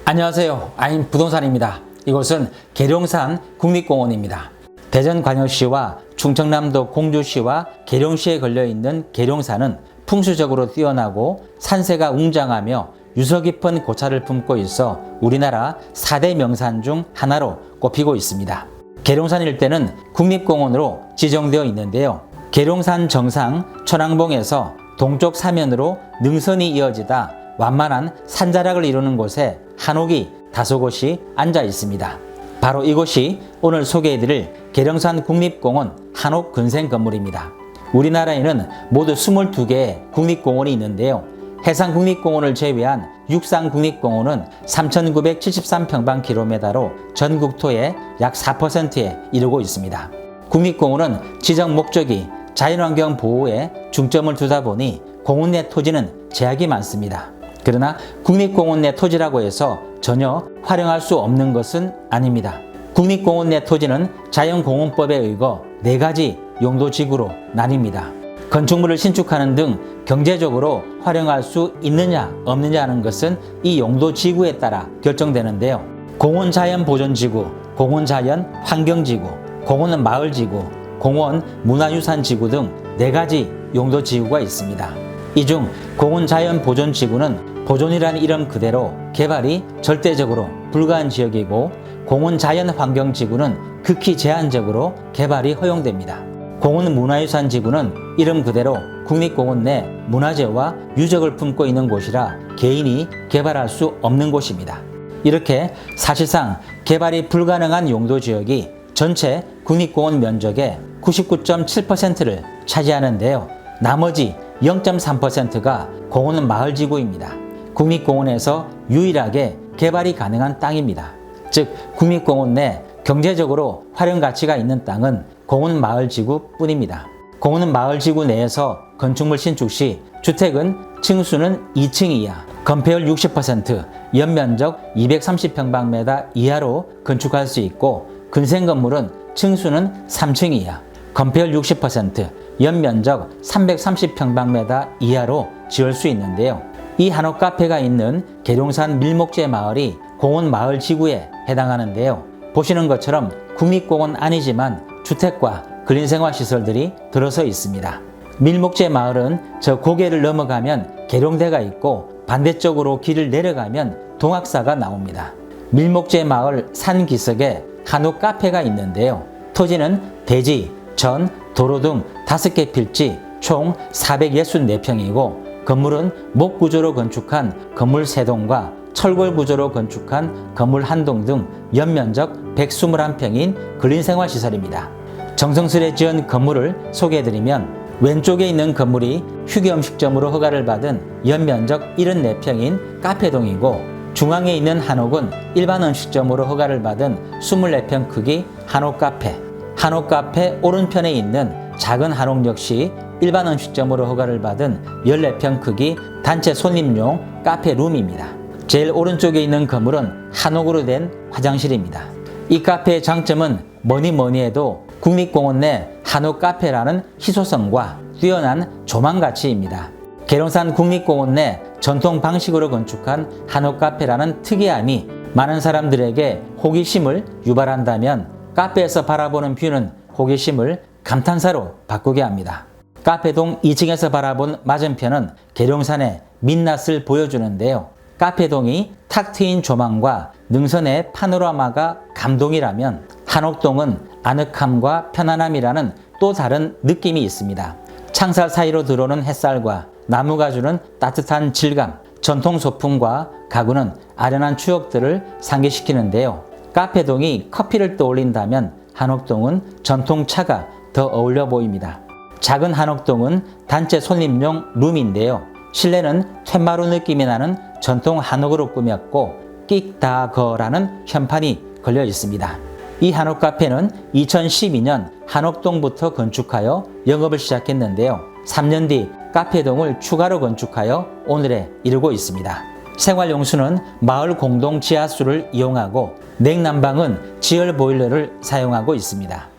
안녕하세요. 아임 부동산입니다. 이곳은 계룡산 국립공원입니다. 대전광역시와 충청남도 공주시와 계룡시에 걸려있는 계룡산은 풍수적으로 뛰어나고 산세가 웅장하며 유서 깊은 고차를 품고 있어 우리나라 4대 명산 중 하나로 꼽히고 있습니다. 계룡산 일대는 국립공원으로 지정되어 있는데요. 계룡산 정상 천왕봉에서 동쪽 사면으로 능선이 이어지다 완만한 산자락을 이루는 곳에 한옥이 다소 곳이 앉아 있습니다. 바로 이곳이 오늘 소개해드릴 계룡산 국립공원 한옥 근생 건물입니다. 우리나라에는 모두 22개의 국립공원이 있는데요. 해상국립공원을 제외한 육상국립공원은 3,973평방킬로미터로 전국토의 약 4%에 이르고 있습니다. 국립공원은 지정 목적이 자연환경 보호에 중점을 두다 보니 공원 내 토지는 제약이 많습니다. 그러나 국립공원 내 토지라고 해서 전혀 활용할 수 없는 것은 아닙니다. 국립공원 내 토지는 자연공원법에 의거 4가지 용도지구로 나뉩니다. 건축물을 신축하는 등 경제적으로 활용할 수 있느냐 없느냐 하는 것은 이 용도지구에 따라 결정되는데요. 공원자연보존지구, 공원자연환경지구, 공원마을지구, 공원문화유산지구 등 4가지 용도지구가 있습니다. 이 중 공원자연보존지구는 보존이라는 이름 그대로 개발이 절대적으로 불가한 지역이고, 공원자연환경지구는 극히 제한적으로 개발이 허용됩니다. 공원문화유산지구는 이름 그대로 국립공원 내 문화재와 유적을 품고 있는 곳이라 개인이 개발할 수 없는 곳입니다. 이렇게 사실상 개발이 불가능한 용도지역이 전체 국립공원 면적의 99.7%를 차지하는데요. 나머지 0.3%가 공원 마을지구입니다. 국립공원에서 유일하게 개발이 가능한 땅입니다. 즉 국립공원 내 경제적으로 활용 가치가 있는 땅은 공원 마을지구 뿐입니다. 공원 마을지구 내에서 건축물 신축 시 주택은 층수는 2층 이하, 건폐율 60%, 연면적 230평방미터 이하로 건축할 수 있고, 근생 건물은 층수는 3층 이하, 건폐율 60%, 연면적 330평방미터 이하로 지을 수 있는데요. 이 한옥 카페가 있는 계룡산 밀목재 마을이 공원 마을 지구에 해당하는데요. 보시는 것처럼 국립공원 아니지만 주택과 근린생활시설들이 들어서 있습니다. 밀목재 마을은 저 고개를 넘어가면 계룡대가 있고, 반대쪽으로 길을 내려가면 동학사가 나옵니다. 밀목재 마을 산 기슭에 한옥 카페가 있는데요. 토지는 대지, 전, 도로 등 5개 필지 총 464평이고, 건물은 목구조로 건축한 건물 3동과 철골 구조로 건축한 건물 1동 등 연면적 121평인 근린생활시설입니다. 정성스레 지은 건물을 소개해드리면, 왼쪽에 있는 건물이 휴게음식점으로 허가를 받은 연면적 74평인 카페동이고, 중앙에 있는 한옥은 일반 음식점으로 허가를 받은 24평 크기 한옥카페, 한옥카페 오른편에 있는 작은 한옥 역시 일반 음식점으로 허가를 받은 14평 크기 단체 손님용 카페룸입니다. 제일 오른쪽에 있는 건물은 한옥으로 된 화장실입니다. 이 카페의 장점은 뭐니 해도 국립공원 내 한옥 카페라는 희소성과 뛰어난 조망가치입니다. 계룡산 국립공원 내 전통 방식으로 건축한 한옥 카페라는 특이함이 많은 사람들에게 호기심을 유발한다면, 카페에서 바라보는 뷰는 호기심을 감탄사로 바꾸게 합니다. 카페동 2층에서 바라본 맞은편은 계룡산의 민낯을 보여주는데요. 카페동이 탁 트인 조망과 능선의 파노라마가 감동이라면, 한옥동은 아늑함과 편안함이라는 또 다른 느낌이 있습니다. 창살 사이로 들어오는 햇살과 나무가 주는 따뜻한 질감, 전통 소품과 가구는 아련한 추억들을 상기시키는데요. 카페동이 커피를 떠올린다면 한옥동은 전통차가 더 어울려 보입니다. 작은 한옥동은 단체 손님용 룸인데요. 실내는 퇴마루 느낌이 나는 전통 한옥으로 꾸몄고, 끽다거라는 현판이 걸려 있습니다. 이 한옥 카페는 2012년 한옥동부터 건축하여 영업을 시작했는데요. 3년 뒤 카페동을 추가로 건축하여 오늘에 이르고 있습니다. 생활용수는 마을 공동 지하수를 이용하고, 냉난방은 지열 보일러를 사용하고 있습니다.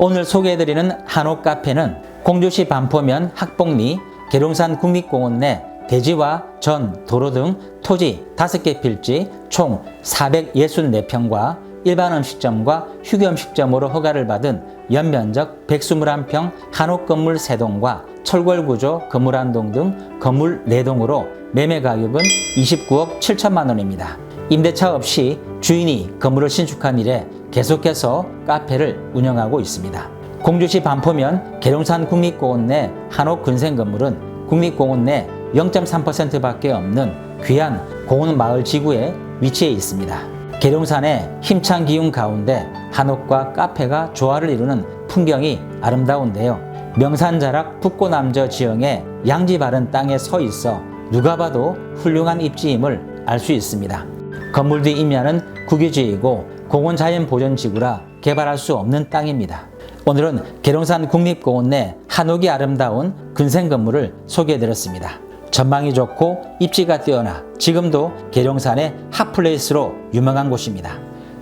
오늘 소개해드리는 한옥 카페는 공주시 반포면 학봉리 계룡산 국립공원 내 대지와 전, 도로 등 토지 5개 필지 총 464평과 일반 음식점과 휴게 음식점으로 허가를 받은 연면적 121평 한옥 건물 3동과 철골 구조 건물 1동 등 건물 4동으로 매매 가격은 29억 7천만 원입니다. 임대차 없이 주인이 건물을 신축한 이래 계속해서 카페를 운영하고 있습니다. 공주시 반포면 계룡산 국립공원 내 한옥 근생 건물은 국립공원 내 0.3%밖에 없는 귀한 공원 마을 지구에 위치해 있습니다. 계룡산의 힘찬 기운 가운데 한옥과 카페가 조화를 이루는 풍경이 아름다운데요. 명산자락 북고남저 지형의 양지 바른 땅에 서 있어 누가 봐도 훌륭한 입지임을 알 수 있습니다. 건물 뒤 임야는 국유지이고 공원자연보전지구라 개발할 수 없는 땅입니다. 오늘은 계룡산 국립공원 내 한옥이 아름다운 근생 건물을 소개해드렸습니다. 전망이 좋고 입지가 뛰어나 지금도 계룡산의 핫플레이스로 유명한 곳입니다.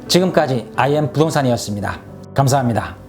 지금까지 IM 부동산이었습니다. 감사합니다.